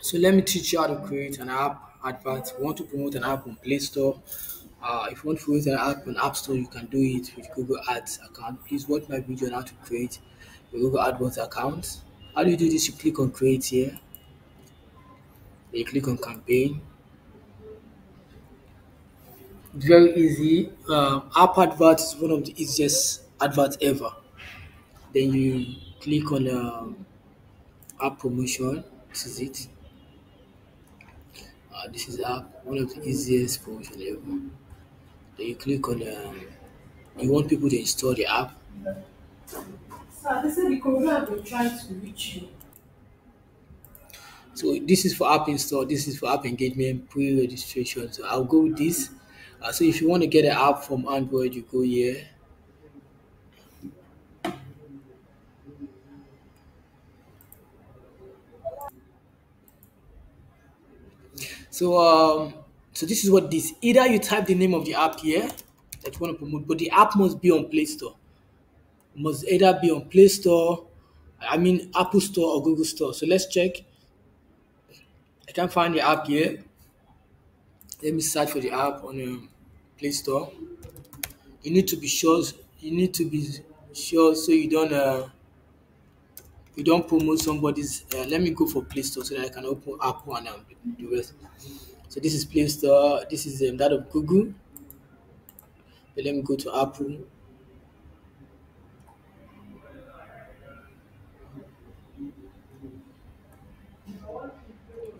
So let me teach you how to create an app advert. You want to promote an app on Play Store. If you want to create an app on App Store, you can do it with Google Ads account. Please watch my video on how to create a Google AdWords account. How do you do this? You click on create here. Then you click on campaign. It's very easy. App advert is one of the easiest adverts ever. Then you click on app promotion. This is it. This is app, one of the easiest promotion ever. Then you click on you want people to install the app. Sir, they said the courier have been trying to reach you. So this is for app install. This is for app engagement pre-registration. So I'll go with this. So if you want to get an app from Android, you go here. So so this is what this. Either you type the name of the app here that you want to promote, but the app must be on Play Store. Must either be on Play Store, I mean Apple Store or Google Store. So let's check. I can't find the app here. Let me search for the app on Play Store. You need to be sure. You need to be sure so you don't promote somebody's. Let me go for Play Store so that I can open Apple and the rest. So this is Play Store. This is that of Google. But let me go to Apple.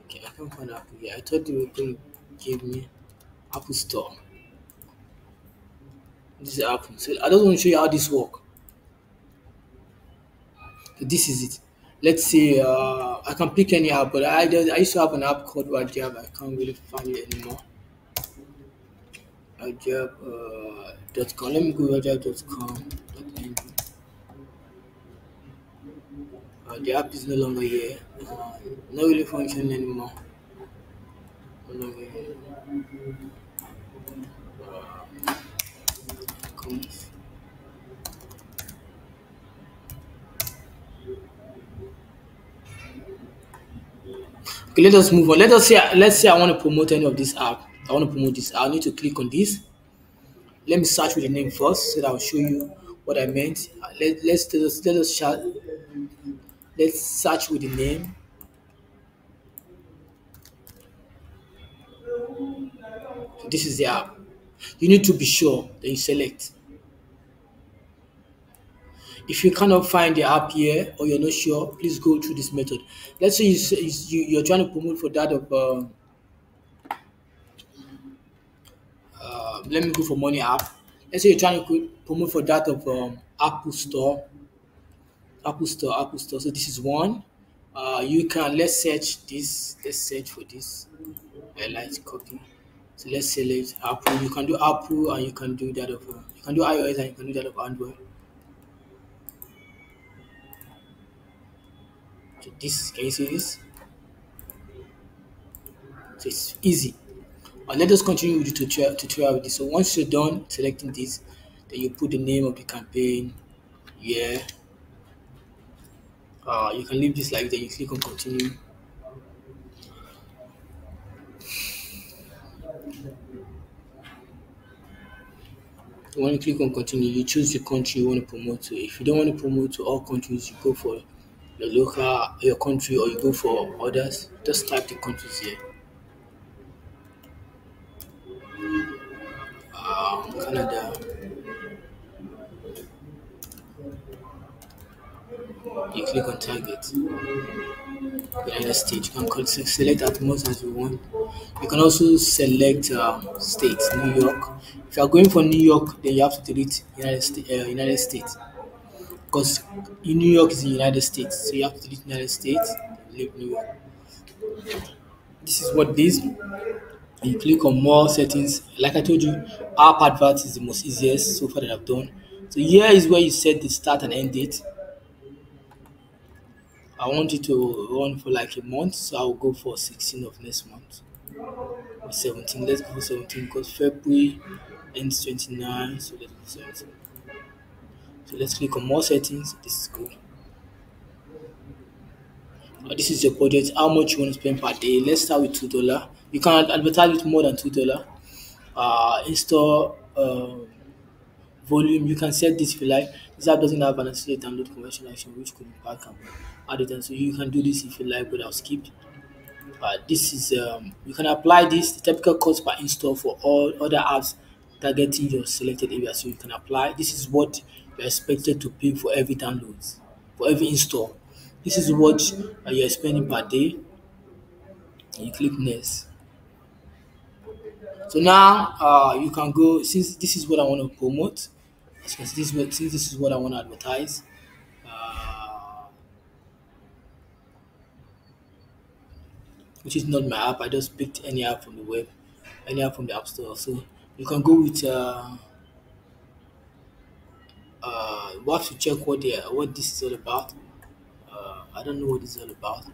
Okay, I can't find Apple here. I thought they were going to give me Apple Store. This is Apple. So I just want to show you how this works. So this is it. Let's say I can pick any app, but I used to have an app called Wajab. I can't really find it anymore. Wajab.com. Let me go wajab.com.ng. The app is no longer here. Not really functioning anymore. No longer here. Comes. Okay, let us move on. Let's say I want to promote any of this app. I want to promote this. I need to click on this. Let me search with the name first so that I'll show you what I meant. Let's search with the name. So this is the app. You need to be sure that you select. If you cannot find the app here or you're not sure, please go through this method. Let's say you're trying to promote for that of let me go for money app. Let's say you're trying to promote for that of Apple Store, Apple Store. So this is one. You can let's search this. Let's search for this. I like to copy. So let's select Apple. You can do Apple and you can do that of you can do iOS and you can do that of Android. So this can you see this? So it's easy. Let us continue with the tutorial with this. So once you're done selecting this, then you put the name of the campaign here. You can leave this like that. You click on continue. When you click on continue, you choose the country you want to promote to. If you don't want to promote to all countries, you go for your country, or you go for others. Just type the countries here. Canada. You click on target. United States. You can select as much as you want. You can also select states. New York. If you are going for New York, then you have to delete United States, because New York is the United States. So you have to delete United States, leave New York. This is what this. You click on more settings. Like I told you, app advert is the most easiest so far that I've done. So here is where you set the start and end date. I want it to run for like a month, so I'll go for 16 of next month. Or 17. Let's go for 17 because February ends 29, so let's go for 17. So let's click on more settings. This is good. This is your budget, how much you want to spend per day. Let's start with $2. You can advertise with more than $2. Install volume. You can set this if you like. This app doesn't have an necessary download conversion action which could impact added, and so you can do this if you like without skip. This is you can apply this the typical cost per install for all other apps targeting your selected area. So you can apply. This is what you're expected to pay for every download, for every install. This is what you're spending per day. And you click next. So now you can go, since this is what I want to promote. As you can see, since this is what I want to advertise. Uh, which is not my app. I just picked any app from the web, any app from the app store. So you can go with we have to check what this is all about. I don't know what this is all about.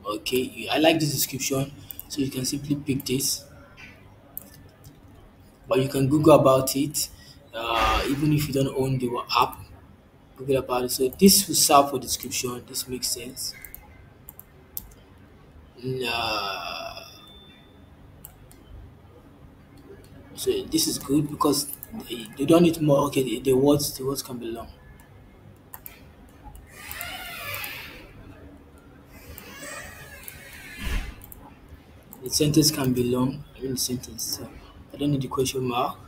Okay, I like this description, so you can simply pick this, but you can Google about it. Even if you don't own the app, Google about it. So this will serve for description. This makes sense. Mm, so this is good because they don't need more. Okay, the words can be long. The sentence can be long. I mean the sentence. So I don't need the question mark.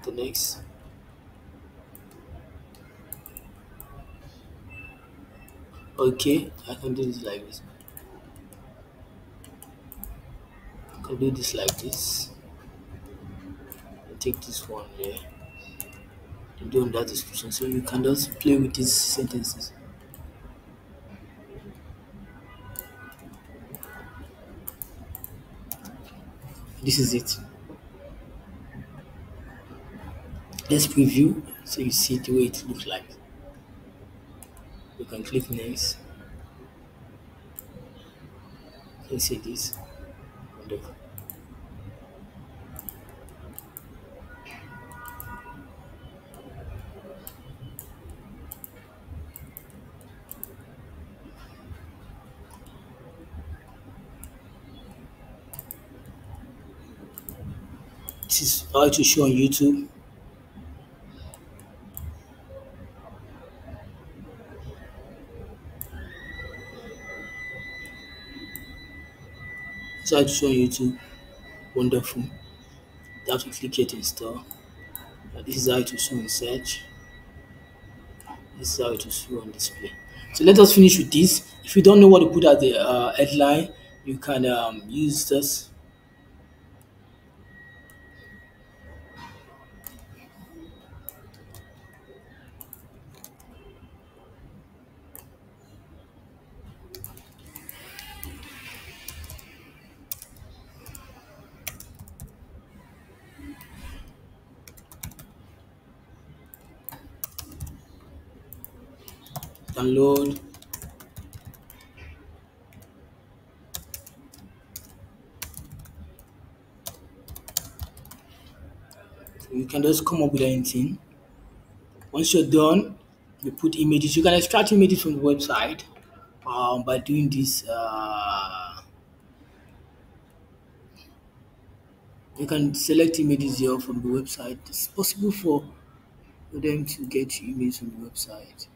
The next. Okay, I can do this like this. I can do this like this. And take this one here and do that description. So you can just play with these sentences. This is it. Let's preview so you see the way it looks like. You can click next. You can see this. Wonderful. This is how to show on YouTube. This is how to show on YouTube. Wonderful. You have to click here to install. This is how to show on search. This is how it will show on display. So let us finish with this. If you don't know what to put as the headline, you can use this. Download. So you can just come up with anything. Once you're done, you put images. You can extract images from the website by doing this. You can select images here from the website. It's possible for them to get images from the website.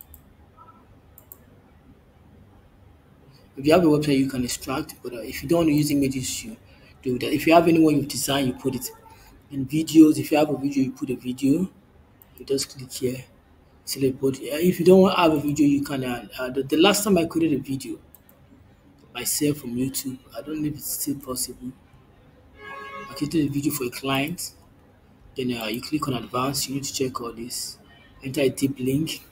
If you have a website, you can extract, but if you don't want to use images, you do that. If you have anyone you've designed, you put it in videos. If you have a video, you put a video. You just click here, select. But if you don't want to have a video, you can. The last time I created a video myself from YouTube, I don't know if it's still possible. I created a video for a client. Then you click on advanced. You need to check all this. Enter a deep link.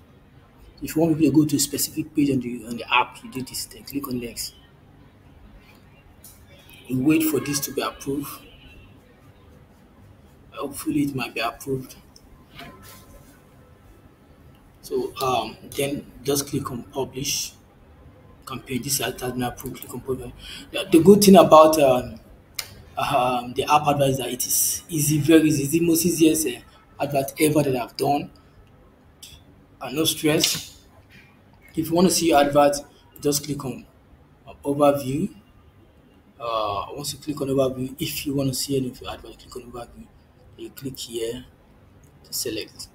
If you want people to go to a specific page on the app, you do this. Then click on next. You wait for this to be approved. Hopefully, it might be approved. So then just click on publish campaign. This has been approved. Click on publish. The good thing about the app advice is that it is easy, very easy. It's the most easiest advert ever that I've done, and no stress. If you want to see your advert, just click on overview. Once you click on overview, if you want to see any of your advert, click on overview. You click here to select.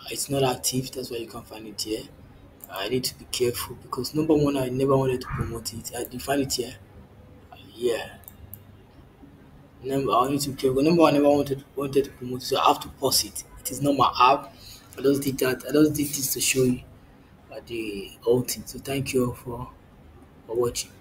It's not active, that's why you can't find it here. I need to be careful because number one, I never wanted to promote it. I defined it here. Yeah. Number I need to be careful. Number one, I never wanted to promote it, so I have to pause it. It is not my app. I just did that. I just did this to show you the whole thing. So thank you all for watching.